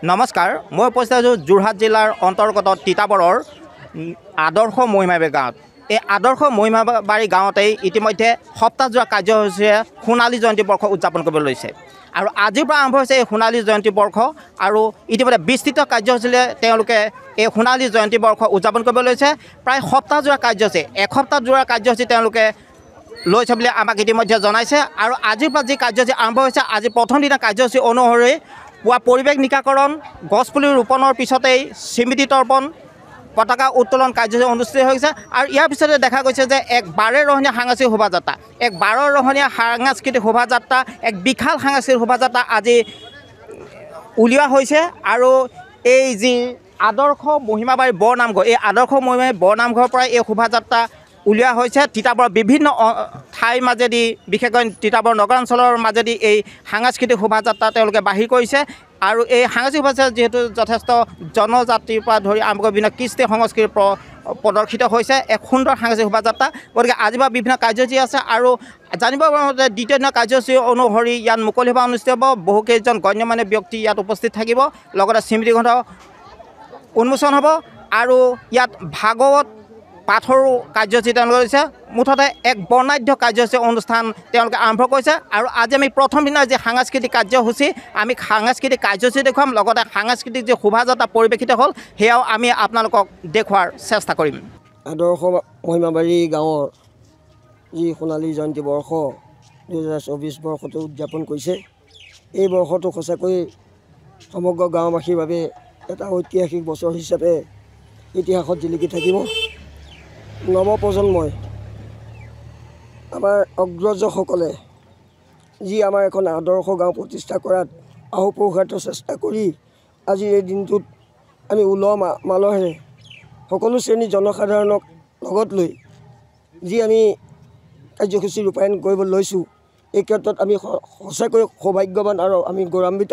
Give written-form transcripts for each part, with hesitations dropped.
নমস্কাৰ, মই উপস্থিত আছোঁ যোৰহাট জিলাৰ অন্তৰ্গত তিতাবৰৰ আদৰ্শ মহিমাবাৰী গাঁৱত। এই আদৰ্শ মহিমাবাৰী গাঁৱতেই ইতিমধ্যে সপ্তাহজোৰা কাৰ্যসূচীৰে সোণালী জয়ন্তী বৰ্ষ উদযাপন কৰিবলৈ লৈছে। আৰু আজিৰ পৰা আৰম্ভ হৈছে এই সোণালী জয়ন্তী বৰ্ষ আৰু ইতিমধ্যে বিস্তৃত কাৰ্যসূচীৰে তেওঁলোকে এই সোণালী জয়ন্তী বৰ্ষ উদযাপন কৰিব লৈছে। প্ৰায় সপ্তাহজোৰা কাৰ্যসূচী, এসপ্তাহজোৰা কাৰ্যসূচী তেওঁলোকে লৈছে বুলি আমাক ইতিমধ্যে জনাইছে। আৰু আজিৰ পৰা যি কাৰ্যসূচী আৰম্ভ হৈছে, আজি প্ৰথম দিনা কাৰ্যসূচী অনুসৰি পুৱা পৰিৱেশ নিকাকৰণ, গছপুলি ৰোপণৰ পিছতেই স্মৃতি তৰ্পণ, পতাকা উত্তোলন কাৰ্যসূচী অনুষ্ঠিত হৈছে। আৰু ইয়াৰ পিছতে দেখা গৈছে যে এক 12ৰহণীয়া সাংস্কৃতিক শোভাযাত্ৰা, এক 12ৰহণীয়া সাংস্কৃতিক শোভাযাত্ৰা, এক বিশাল সাংস্কৃতিক শোভাযাত্ৰা আজি উলিওৱা হৈছে। আৰু এই যি আদৰ্শ মহিমাবাৰী বৰনামঘৰ, এই আদৰ্শ মহিমাবাৰী বৰনামঘৰৰ পৰাই এই শোভাযাত্ৰা উলিওৱা হৈছে। তিতাবৰৰ বিভিন্ন ঠাইৰ মাজেদি, বিশেষকৈ তিতাবৰ নগৰাঞ্চলৰ মাজেদি এই সাংস্কৃতিক শোভাযাত্ৰা তেওঁলোকে বাহিৰ কৰিছে। আৰু এই সাংস্কৃতিক শোভাযাত্ৰা যিহেতু যথেষ্ট জনজাতিৰ পৰা ধৰি আৰম্ভ কৰি বিভিন্ন কৃষ্টি সংস্কৃতিৰ প্ৰদৰ্শিত হৈছে, এক সুন্দৰ সাংস্কৃতিক শোভাযাত্ৰা। গতিকে আজিৰ পৰা বিভিন্ন কাৰ্যসূচী আছে। আৰু জানিব পৰা মতে দ্বিতীয় দিনৰ কাৰ্যসূচী অনুসৰি ইয়াত মুকলি সভা অনুষ্ঠিত হ'ব, বহুকেইজন গণ্যমান্য ব্যক্তি ইয়াত উপস্থিত থাকিব, লগতে স্মৃতিগ্ৰন্থ উন্মোচন হ'ব আৰু ইয়াত ভাগৱত পাঠৰো কাৰ্যসূচী তেওঁলোকে লৈছে। মুঠতে এক বৰ্ণাঢ্য কাৰ্যসূচী অনুষ্ঠান তেওঁলোকে আৰম্ভ কৰিছে। আৰু আজি আমি প্ৰথম দিনাৰ যি সাংস্কৃতিক কাৰ্যসূচী, আমি সাংস্কৃতিক কাৰ্যসূচী দেখুৱাম, লগতে সাংস্কৃতিক যি শোভাযাত্ৰা পৰিৱেশিত হ'ল সেয়াও আমি আপোনালোকক দেখুওৱাৰ চেষ্টা কৰিম। আদৰ্শ মহিমাবাৰী গাঁৱৰ যি সোণালী জয়ন্তী বৰ্ষ 2024 বৰ্ষটো উদযাপন কৰিছে, এই বৰ্ষটো সঁচাকৈ সমগ্ৰ গাঁওবাসীৰ বাবে এটা ঐতিহাসিক বছৰ হিচাপে ইতিহাসত জিলিকি থাকিব। নৱপ্ৰজন্মই, আমাৰ অগ্ৰজসকলে যি আমাৰ এখন আদৰ্শ গাঁও প্ৰতিষ্ঠা কৰাত আহুপুৰুষাৰ্থ চেষ্টা কৰি আজিৰ এই দিনটোত আমি উলহ মালহেৰে সকলো শ্ৰেণীৰ জনসাধাৰণক লগত লৈ যি আমি কাৰ্যসূচী ৰূপায়ণ কৰিব লৈছোঁ, এই ক্ষেত্ৰত আমি সঁচাকৈ সৌভাগ্যৱান আৰু আমি গৌৰৱান্বিত।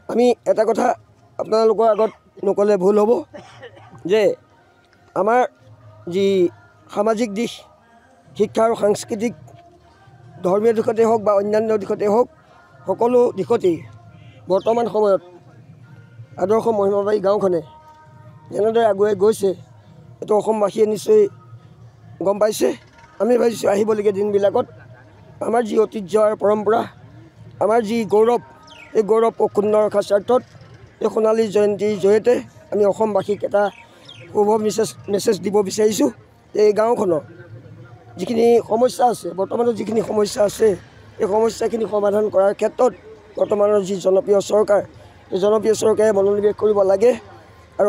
আমি এটা কথা আপোনালোকৰ আগত নক'লে ভুল হ'ব যে আমাৰ যি সামাজিক দিশ, শিক্ষা আৰু সাংস্কৃতিক, ধৰ্মীয় দিশতেই হওক বা অন্যান্য দিশতেই হওক, সকলো দিশতেই বৰ্তমান সময়ত আদৰ্শ মহিমাবাৰী গাঁওখনে যেনেদৰে আগুৱাই গৈছে, এইটো অসমবাসীয়ে নিশ্চয় গম পাইছে। আমি ভাবিছোঁ আহিবলগীয়া দিনবিলাকত আমাৰ যি ঐতিহ্য আৰু পৰম্পৰা, আমাৰ যি গৌৰৱ, এই গৌৰৱ অক্ষুণ্ণ ৰখাৰ স্বাৰ্থত এই সোণালী জয়ন্তীৰ জৰিয়তে আমি অসমবাসীক এটা শুভ মেছেজ দিব বিচাৰিছোঁ। এই গাঁওখনৰ যিখিনি সমস্যা আছে, বৰ্তমানৰ যিখিনি সমস্যা আছে, এই সমস্যাখিনি সমাধান কৰাৰ ক্ষেত্ৰত বৰ্তমানৰ যি জনপ্ৰিয় চৰকাৰ, এই জনপ্ৰিয় চৰকাৰে মনোনিৱেশ কৰিব লাগে। আৰু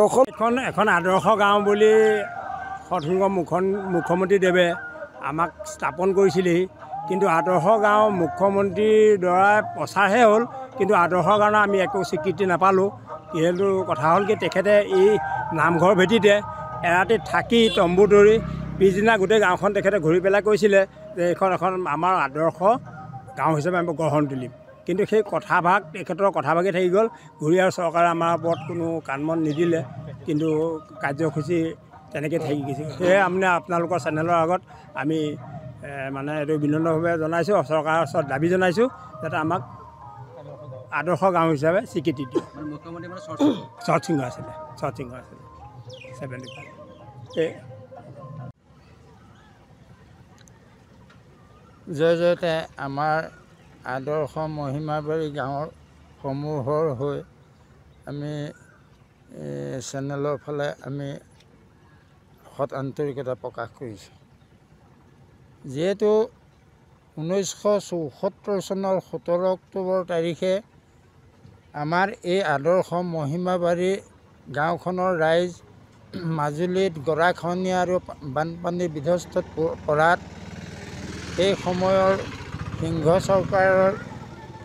এখন আদৰ্শ গাঁও বুলি সৎসংগ মুখ্যমন্ত্ৰীদেৱে আমাক স্থাপন কৰিছিলেহি। কিন্তু আদৰ্শ গাঁও মুখ্যমন্ত্ৰীৰ দ্বাৰা প্ৰচাৰহে হ'ল, কিন্তু আদৰ্শ গাঁৱৰ আমি একো স্বীকৃতি নাপালোঁ। যিহেতু কথা হ'ল কি, তেখেতে এই নামঘৰ ভেটিতে এৰাতি থাকি তম্বু ধৰি পিছদিনা গোটেই গাঁওখন তেখেতে ঘূৰি পেলাই কৈছিলে যে এইখন এখন আমাৰ আদৰ্শ গাঁও হিচাপে আমি গঢ় তুলিম। কিন্তু সেই কথাভাগ, তেখেতৰ কথাভাগেই থাকি গ'ল। ঘূৰি আৰু চৰকাৰে আমাৰ ওপৰত কোনো কাণমন নিদিলে, কিন্তু কাৰ্যসূচী তেনেকৈ থাকি গৈছে। সেয়ে আপোনালোকৰ চেনেলৰ আগত আমি মানে এইটো বিনম্ৰভাৱে জনাইছোঁ, চৰকাৰৰ ওচৰত দাবী জনাইছোঁ যাতে আমাক আদৰ্শ গাঁও হিচাপে স্বীকৃতি দিয়ে। শৰৎসিংহ আছিলে 75। জয়তে আমাৰ আদৰ্শ মহিমাবাৰী গাঁৱৰ সমূহৰ হৈ আমি চেনেলৰ ফালে আমি সৎ আন্তৰিকতা প্ৰকাশ কৰিছোঁ। যিহেতু 1974 চনৰ 17 অক্টোবৰ তাৰিখে আমাৰ এই আদৰ্শ মহিমাবাৰী গাঁওখনৰ ৰাইজ মাজুলীত গৰাখহনীয়া আৰু বানপানী বিধ্বস্ত পৰাত সেই সময়ৰ সিংহ চৰকাৰৰ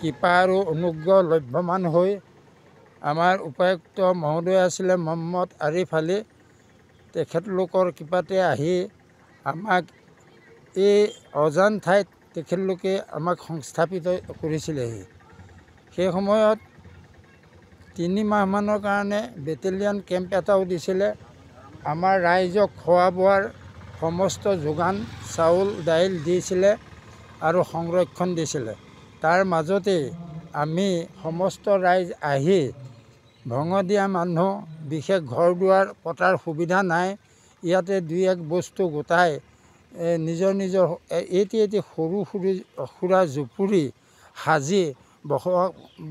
কৃপা আৰু অনুগ্ৰহ লভ্যমান হৈ আমাৰ উপায়ুক্ত মহোদয় আছিলে মহম্মদ আৰিফ আলী, তেখেতলোকৰ কৃপাতে আহি আমাক এই অজান ঠাইত তেখেতলোকে আমাক সংস্থাপিত কৰিছিলেহি। সেই সময়ত 3 মাহমানৰ কাৰণে বেটেলিয়ান কেম্প এটাও দিছিলে। আমাৰ ৰাইজক খোৱা বোৱাৰ সমস্ত যোগান, চাউল দাইল দিছিলে আৰু সংৰক্ষণ দিছিলে। তাৰ মাজতেই আমি সমস্ত ৰাইজ আহি ভঙ দিয়া মানুহ, বিশেষ ঘৰ দুৱাৰ পতাৰ সুবিধা নাই। ইয়াতে দুই এক বস্তু গোটাই নিজৰ নিজৰ এটি সৰু সুৰা জুপুৰি সাজি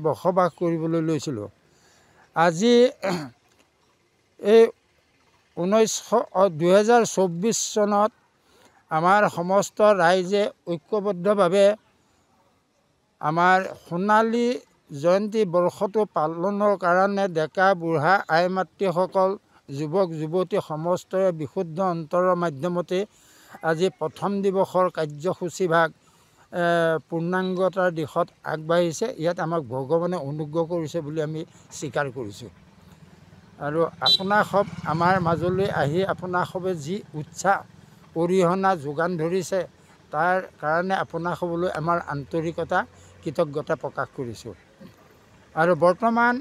বসবাস কৰিবলৈ লৈছিলোঁ। আজি এই 2024 চনত আমাৰ সমস্ত ৰাইজে ঐক্যবদ্ধভাৱে আমাৰ সোণালী জয়ন্তী বৰ্ষটো পালনৰ কাৰণে ডেকা বুঢ়া আই মাতৃসকল, যুৱক যুৱতী সমস্তই বিশুদ্ধ অন্তৰৰ মাধ্যমতে আজি প্ৰথম দিৱসৰ কাৰ্যসূচীভাগ পূৰ্ণাংগতাৰ দিশত আগবাঢ়িছে। ইয়াত আমাক ভগৱানে অনুগ্ৰহ কৰিছে বুলি আমি স্বীকাৰ কৰিছোঁ। আৰু আপোনাসৱ আমাৰ মাজলৈ আহি আপোনাসৱে যি উৎসাহ অৰিহণা যোগান ধৰিছে, তাৰ কাৰণে আপোনাসৱলৈ আমাৰ আন্তৰিকতা কৃতজ্ঞতা প্ৰকাশ কৰিছোঁ। আৰু বৰ্তমান